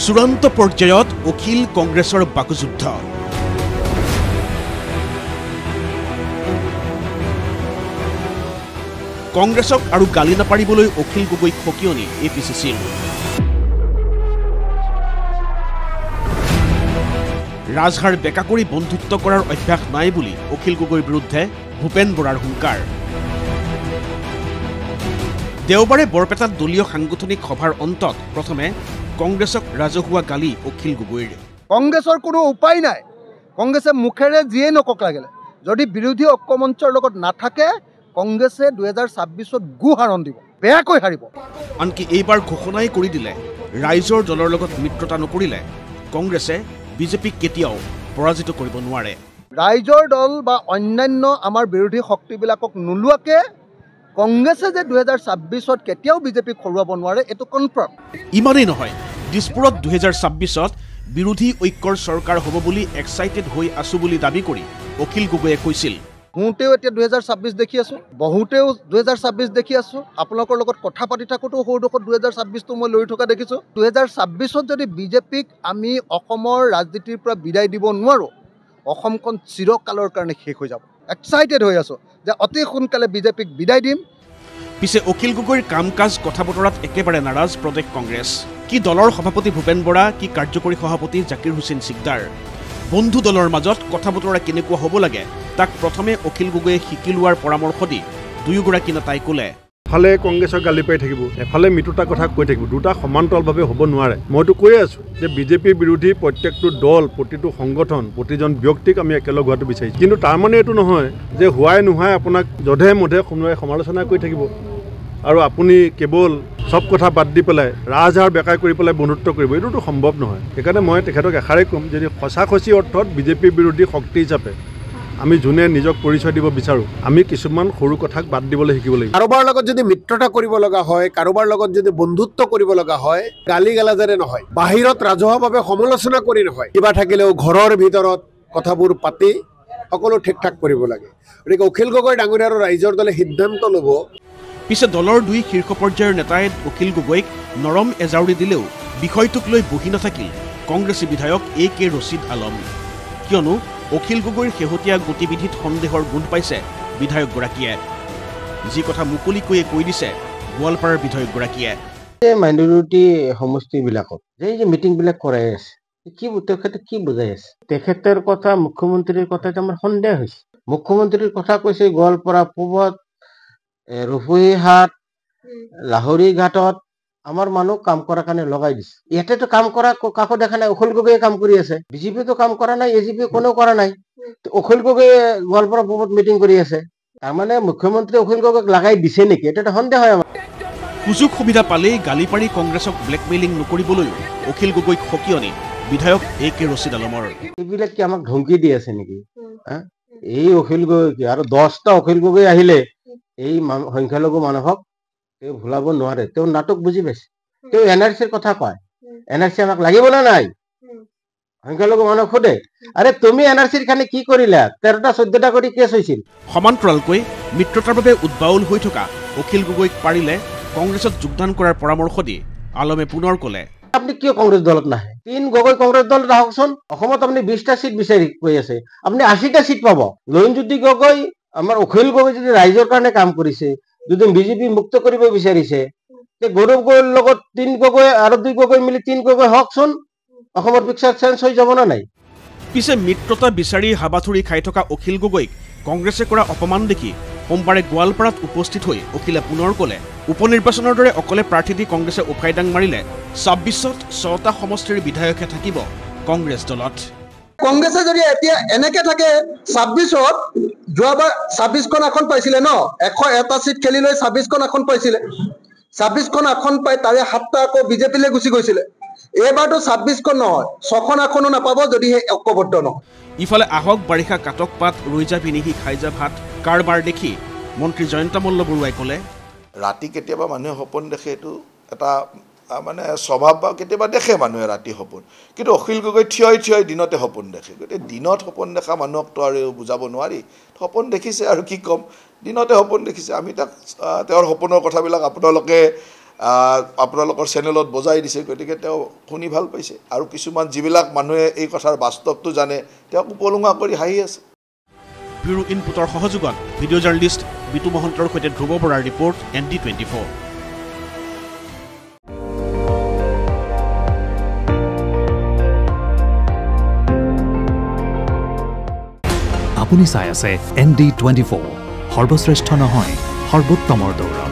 চূড়ান্ত পৰ্যায়ত অখিল কংগ্ৰেছৰ বাকযুদ্ধ। কংগ্ৰেছক আৰু গালি নাপাৰিবলৈ অখিল গগৈ খকিয়নি এপিচিচিৰ। ৰাজহাৰ বেকা কৰি বন্ধুত্ব কৰাৰ অভ্যাস নাই বুলি অখিল গগৈৰ বিৰুদ্ধে ভূপেন বৰাৰ হুংকাৰ। দেওবাৰে বৰপেটাত দলীয় সাংগঠনিক সভাৰ অন্তত প্ৰথমে কংগ্ৰেছক ৰাজহুৱা গালি অখিল গগৈৰ। কংগ্ৰেছৰ কোনো উপায় নাই, কংগ্ৰেছে মুখেৰে যিয়ে নকক লাগিলে যদি বিৰোধী ঐক্যমঞ্চৰ লগত নাথাকে কংগ্ৰেছে 2026ত গুহাৰণ দিব, বেয়াকৈ হাৰিব। আনকি এইবাৰ ঘোষণাই কৰি দিলে ৰাইজৰ দলৰ লগত মিত্ৰতা নকৰিলে কংগ্ৰেছে বিজেপিক কেতিয়াও পৰাজিত কৰিব নোৱাৰে। ৰাইজৰ দল বা অন্যান্য আমাৰ বিৰোধী শক্তিবিলাকক নোলোৱাকে কংগ্ৰেছে যে 2026ত কেতিয়াও বিজেপিক হৰুৱাব নোৱাৰে এইটো কনফাৰ্ম। ইমানেই নহয়, দিছপুৰত 2026ত বিৰোধী ঐক্যৰ চৰকাৰ হ'ব বুলি এক্সাইটেড হৈ আছো বুলি দাবী কৰি অখিল গগৈয়ে কৈছিল, বহুতেও এতিয়া 2026 দেখি আছো, বহুতেও 2026 দেখি আছো, আপোনালোকৰ লগত কথা পাতি থাকোঁতেও সৌডোখৰত 2026টো মই লৈ থকা দেখিছোঁ। 2026ত যদি বিজেপিক আমি অসমৰ ৰাজনীতিৰ পৰা বিদায় দিব নোৱাৰোঁ অসমখন চিৰকালৰ কাৰণে শেষ হৈ যাব। এক্সাইটেড হৈ আছো যে অতি সোনকালে বিজেপিক বিদায় দিম। পিছে অখিল গগৈৰ কাম কাজ কথা বতৰাত একেবাৰে নাৰাজ প্ৰদেশ কংগ্ৰেছ। কি দলৰ সভাপতি ভূপেন বৰা, কি কাৰ্যকৰী সভাপতি জাকিৰ হুছেইন সিকদাৰ। বন্ধু দলৰ মাজত কথা বতৰা কেনেকুৱা হ'ব লাগে তাক প্ৰথমে অখিল গগৈয়ে শিকি লোৱাৰ পৰামৰ্শ দি দুয়োগৰাকী নেতাই ক'লে, এফালে কংগ্ৰেছক গালি পাৰি থাকিব, এফালে মিত্ৰতাৰ কথা কৈ থাকিব, দুটা সমান্তৰালভাৱে হ'ব নোৱাৰে। মইতো কৈয়ে আছোঁ যে বিজেপিৰ বিৰোধী প্ৰত্যেকটো দল, প্ৰতিটো সংগঠন, প্ৰতিজন ব্যক্তিক আমি একেলগ হোৱাটো বিচাৰিছোঁ। কিন্তু তাৰমানে এইটো নহয় যে হোৱাই নোহোৱাই আপোনাক যধে মধে সমালোচনা কৰি থাকিব আৰু আপুনি কেৱল চব কথা বাদ দি পেলাই ৰাজহাৰ বেকাই কৰি পেলাই বন্ধুত্ব কৰিব, এইটোতো সম্ভৱ নহয়। সেইকাৰণে মই তেখেতক এষাৰেই ক'ম, যদি সঁচা অৰ্থত বিজেপিৰ বিৰোধী শক্তি হিচাপে আমি যোনে নিজক পৰিচয় দিব বিচাৰোঁ আমি কিছুমান সৰু কথাক বাদ দিবলৈ শিকিব লাগিব। কাৰোবাৰ লগত যদি মিত্ৰতা কৰিব লগা হয়, কাৰোবাৰ লগত যদি বন্ধুত্ব কৰিব লগা হয়, গালি গালাজেৰে নহয়, বাহিৰত ৰাজহুৱাভাৱে সমালোচনা কৰি নহয়, কিবা থাকিলেও ঘৰৰ ভিতৰত কথাবোৰ পাতি সকলো ঠিক ঠাক কৰিব লাগে। গতিকে অখিল গগৈ ডাঙৰীয়া আৰু ৰাইজৰ দলে সিদ্ধান্ত ল'ব। পিছে দলৰ দুই শীৰ্ষ পৰ্যায়ৰ নেতাই অখিল গগৈক নৰম এজাউৰি দিলেও বিষয়টোক লৈ বহি নাথাকিল কংগ্ৰেছী বিধায়ক AK ৰছিদ আলম। কিয়নো অখিল গগৈৰ শেহতীয়া গতিবিধিত সন্দেহৰ গোন্ধ পাইছে বিধায়কগৰাকীয়ে। যি কথা মুকলিকৈয়ে কৈ দিছে গোৱালপাৰাৰ বিধায়কগৰাকীয়ে। মাইনৰিটি সমষ্টিবিলাকত যে মিটিংবিলাক কৰাই আছে, তেখেতে কি বুজাই আছে? তেখেতৰ কথা, মুখ্যমন্ত্ৰীৰ কথাত আমাৰ সন্দেহ হৈছে। মুখ্যমন্ত্ৰীৰ কথা কৈছে গোৱালপাৰা পূবত, ৰূপহীহাট, লাহৰী ঘাটত আমাৰ মানুহ কাম কৰাৰ কাৰণে লগাই দিছে। ইয়াতেতো কাম কৰা কাকো দেখা নাই, অখিল গগৈয়ে কাম কৰি আছে। বিজেপিতো কাম কৰা নাই, AGP কোনেও কৰা নাই। অখিল গগৈয়ে গোৱালপাৰা পূবত মিটিং কৰি আছে। তাৰমানে মুখ্যমন্ত্ৰী অখিল গগৈক লগাই দিছে নেকি, এটা সন্দেহ হয় আমাৰ। সুযোগ সুবিধা পালেই গালি পাৰি কংগ্ৰেছক ব্লেকমেইলিং নকৰিবলৈও অখিল গগৈক সকিয়নি বিধায়ক AK ৰছিদ আলমৰ। এইবিলাক কি আমাক ধমকি দি আছে নেকি? এই অখিল গগৈ কি আৰু 10টা অখিল গগৈ আহিলে এই সংখ্যালঘু মানুহক তেওঁ ভুলাব নোৱাৰে। তেওঁ নাটক বুজি পাইছে। তেওঁ NRCৰ কথা কয়, NRC আমাক লাগিব নে নাই? সংখ্যালঘু মানুহক সোধে, আৰে তুমি NRCৰ কাৰণে কি কৰিলা? 13টা 14টা কৰি কেছ হৈছিল। সমান্তৰালকৈ মিত্ৰতাৰ বাবে উদ্বাউল হৈ থকা অখিল গগৈক পাৰিলে কংগ্ৰেছত যোগদান কৰাৰ পৰামৰ্শ দি আলমে পুনৰ ক'লে, আপুনি কিয় কংগ্ৰেছ দলত নাহে? 3 গগৈ কংগ্ৰেছ দলত আহকচোন। অসমত আপুনি 20টা চিট বিচাৰি কৈ আছে, আপুনি 80টা চিট পাব। লয়নজ্যোতি গগৈ, আমাৰ অখিল গগৈ যদি ৰাইজৰ কাৰণে কাম কৰিছে, যদি বিজেপি মুক্ত কৰিব বিচাৰিছে, গৌৰৱ গগৈৰ লগত 3 গগৈ আৰু 2 গগৈ মিলি 3 গগৈ হওকচোন। অসমৰ পিকচাৰ চেঞ্জ হৈ যাব না নাই? পিছে মিত্ৰতা বিচাৰি হাবাথুৰি খাই থকা অখিল গগৈক কংগ্ৰেছে কৰা অপমান দেখি সোমবাৰে গোৱালপাৰাত উপস্থিত হৈ অখিলে পুনৰ ক'লে, উপনিৰ্বাচনৰ দৰে অকলে প্ৰাৰ্থী দি কংগ্ৰেছে উফাইদাং মাৰিলে 26ত 6টা সমষ্টিৰ বিধায়কহে থাকিব কংগ্ৰেছ দলত। কংগ্ৰেছে যদি এতিয়া এনেকে থাকে 26ত, যোৱাবাৰ 26খন আসন পাইছিলে ন, 101টা চিট খেলি লৈ 26খন আসন পাইছিলে। 26খন আসন পাই তাৰে 7টা আকৌ বিজেপিলৈ গুচি গৈছিলে। এইবাৰতো 26খন নহয়, 6খন আসনো নাপাব যদিহে ঐক্যবদ্ধ নহয়। ইফালে আহক বাৰিষা কাটক পাত, ৰৈ যা পিনিহি খাই যা ভাত কাৰবাৰ দেখি মন্ত্ৰী জয়ন্ত মল্ল বৰুৱাই ক'লে, ৰাতি কেতিয়াবা মানুহে সপোন দেখে, এইটো এটা মানে স্বভাৱ, বা কেতিয়াবা দেখে মানুহে ৰাতি সপোন, কিন্তু অখিল গগৈ থিয় দিনতে সপোন দেখে। গতিকে দিনত সপোন দেখা মানুহকতো আৰু বুজাব নোৱাৰি। সপোন দেখিছে আৰু কি ক'ম, দিনতে সপোন দেখিছে। আমি তাক তেওঁৰ সপোনৰ কথাবিলাক আপোনালোকে আপোনালোকৰ চেনেলত বজাই দিছে, গতিকে তেওঁ শুনি ভাল পাইছে। আৰু কিছুমান যিবিলাক মানুহে এই কথাৰ বাস্তৱটো জানে তেওঁক উপলুঙা কৰি হাঁহি আছে। ব্যুৰো ইনপুটৰ সহযোগত ভিডিঅ' জাৰ্নেলিষ্ট বিতু মহন্তৰ সৈতে ধ্ৰুৱ বৰাৰ ৰিপৰ্ট ND24। আপুনি চাই আছে ND24, সৰ্বশ্ৰেষ্ঠ নহয় সৰ্বোত্তমৰ দৌৰ।